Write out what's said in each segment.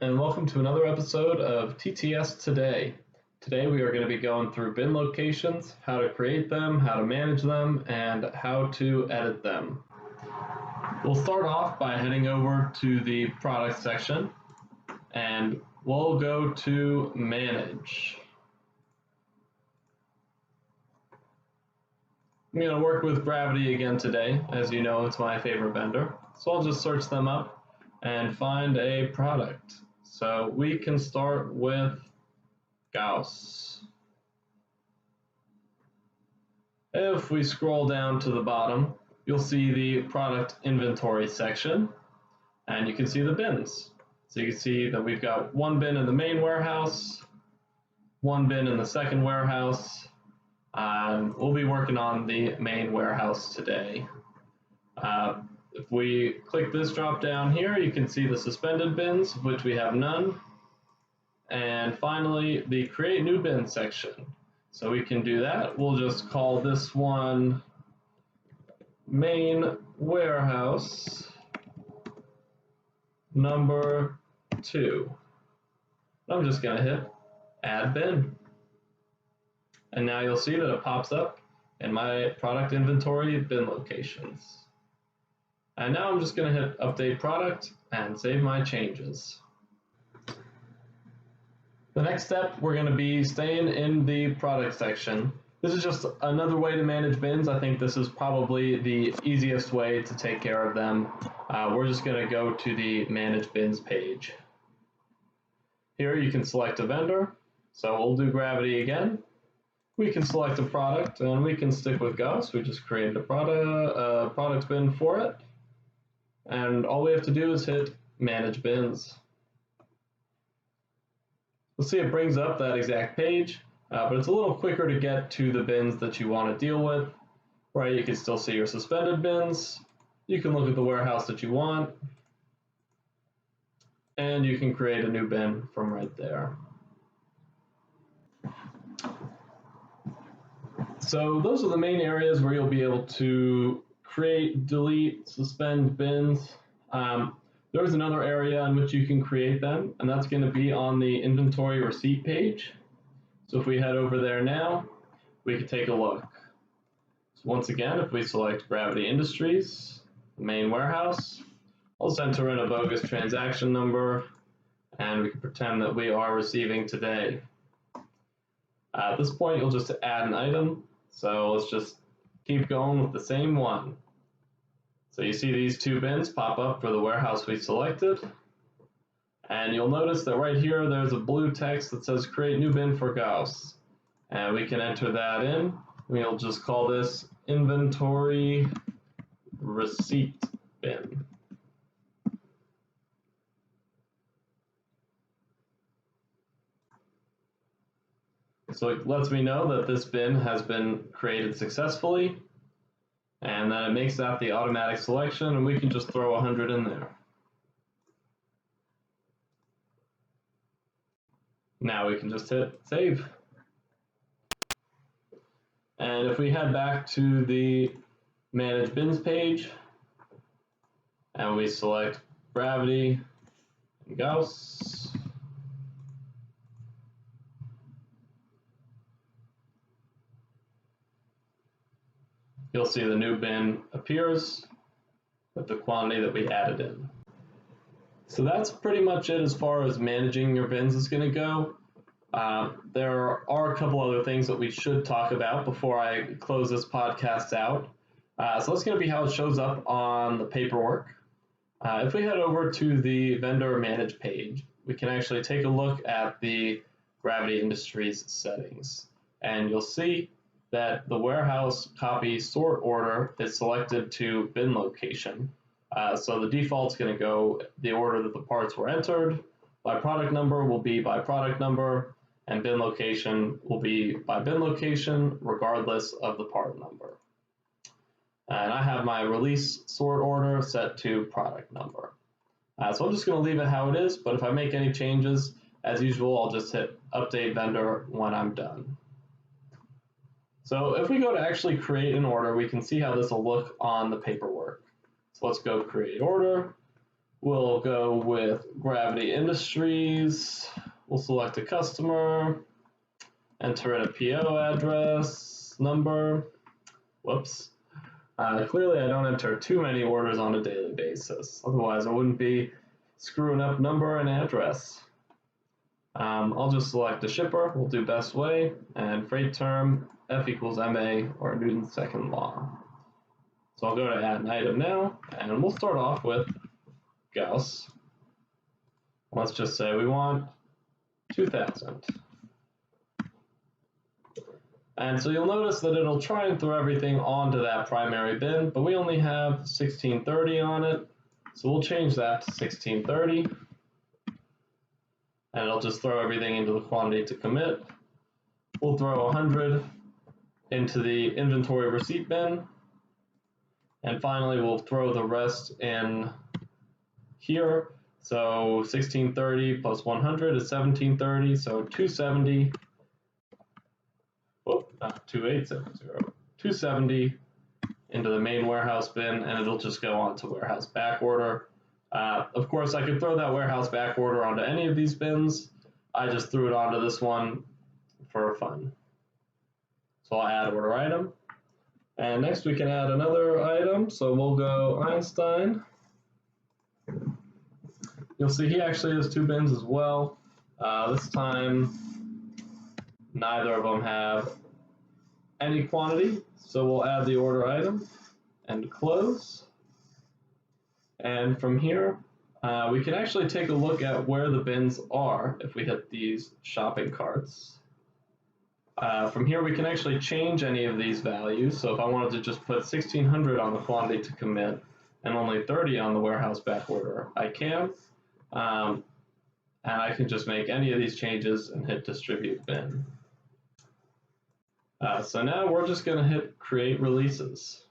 and welcome to another episode of TTS Today. Today we are going to be going through bin locations, how to create them, how to manage them, and how to edit them. We'll start off by heading over to the product section, and we'll go to Manage. I'm going to work with Gravity again today. As you know, it's my favorite vendor. So I'll just search them up and find a product. So we can start with Gauss. If we scroll down to the bottom, you'll see the product inventory section, and you can see the bins. So you can see that we've got one bin in the main warehouse, one bin in the second warehouse. We'll be working on the main warehouse today. If we click this drop down here, you can see the suspended bins, of which we have none. And finally, the create new bin section. So we can do that. We'll just call this one main warehouse number 2. I'm just going to hit add bin. And now you'll see that it pops up in my product inventory bin locations. And now I'm just going to hit update product and save my changes. The next step, we're going to be staying in the product section. This is just another way to manage bins. I think this is probably the easiest way to take care of them. We're just going to go to the manage bins page. Here you can select a vendor. So we'll do Gravity again. We can select a product and we can stick with Gauss. We just created a product bin for it. And all we have to do is hit manage bins. You'll see it brings up that exact page, but it's a little quicker to get to the bins that you want to deal with. Right, you can still see your suspended bins. You can look at the warehouse that you want. And you can create a new bin from right there. So those are the main areas where you'll be able to create, delete, suspend bins. There's another area in which you can create them, and that's going to be on the inventory receipt page. So if we head over there now, we can take a look. So once again, if we select Gravity Industries, the main warehouse, I'll just enter in a bogus transaction number, and we can pretend that we are receiving today. At this point, you'll just add an item. So let's just keep going with the same one. So you see these two bins pop up for the warehouse we selected. And you'll notice that right here, there's a blue text that says create new bin for Gauss. And we can enter that in. We'll just call this inventory receipt bin. So it lets me know that this bin has been created successfully, and then it makes that the automatic selection, and we can just throw 100 in there. Now we can just hit save. And if we head back to the manage bins page, and we select Gravity and Gauss, you'll see the new bin appears with the quantity that we added in. So that's pretty much it as far as managing your bins is going to go. There are a couple other things that we should talk about before I close this podcast out. So that's going to be how it shows up on the paperwork. If we head over to the vendor manage page, we can actually take a look at the Gravity Industries settings, and you'll see that the warehouse copy sort order is selected to bin location. So the default's going to go the order that the parts were entered. By product number will be by product number, and bin location will be by bin location regardless of the part number. And I have my release sort order set to product number. So I'm just going to leave it how it is, but if I make any changes, as usual, I'll just hit update vendor when I'm done. So if we go to actually create an order, we can see how this will look on the paperwork. So let's go create order. We'll go with Gravity Industries. We'll select a customer, enter in a PO address, number. Whoops. Clearly I don't enter too many orders on a daily basis. Otherwise I wouldn't be screwing up number and address. I'll just select the shipper. We'll do best way and freight term F equals MA or Newton's second law. So I'll go to add an item now, and we'll start off with Gauss. Let's just say we want 2000. And so you'll notice that it'll try and throw everything onto that primary bin, but we only have 1630 on it. So we'll change that to 1630. And it'll just throw everything into the quantity to commit. We'll throw 100 into the inventory receipt bin. And finally, we'll throw the rest in here. So 1630 plus 100 is 1730, so 270. Whoop, not 2870. 270 into the main warehouse bin, and it'll just go on to warehouse back order. Of course, I could throw that warehouse back order onto any of these bins. I just threw it onto this one for fun. So I'll add order item. And next we can add another item. So we'll go Einstein. You'll see he actually has two bins as well. This time, neither of them have any quantity. So we'll add the order item and close. And from here, we can actually take a look at where the bins are if we hit these shopping carts. From here, we can actually change any of these values. So if I wanted to just put 1600 on the quantity to commit and only 30 on the warehouse back order, I can. And I can just make any of these changes and hit distribute bin. So now we're just going to hit create releases.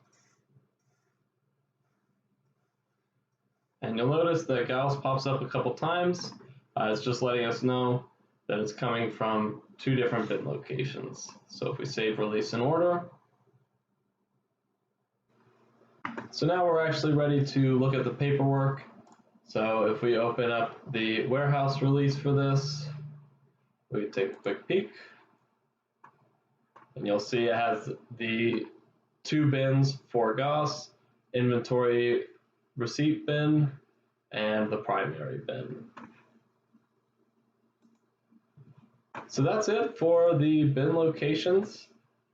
And you'll notice that Gauss pops up a couple times. It's just letting us know that it's coming from two different bin locations. So if we save release and order. So now we're actually ready to look at the paperwork. So if we open up the warehouse release for this, we take a quick peek. And you'll see it has the two bins for Gauss, inventory receipt bin, and the primary bin. So that's it for the bin locations.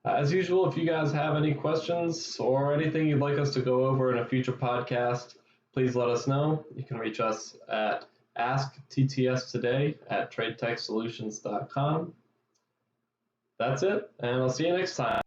As usual, if you guys have any questions or anything you'd like us to go over in a future podcast, please let us know. You can reach us at asktts@tradetechsolutions.com. That's it, and I'll see you next time.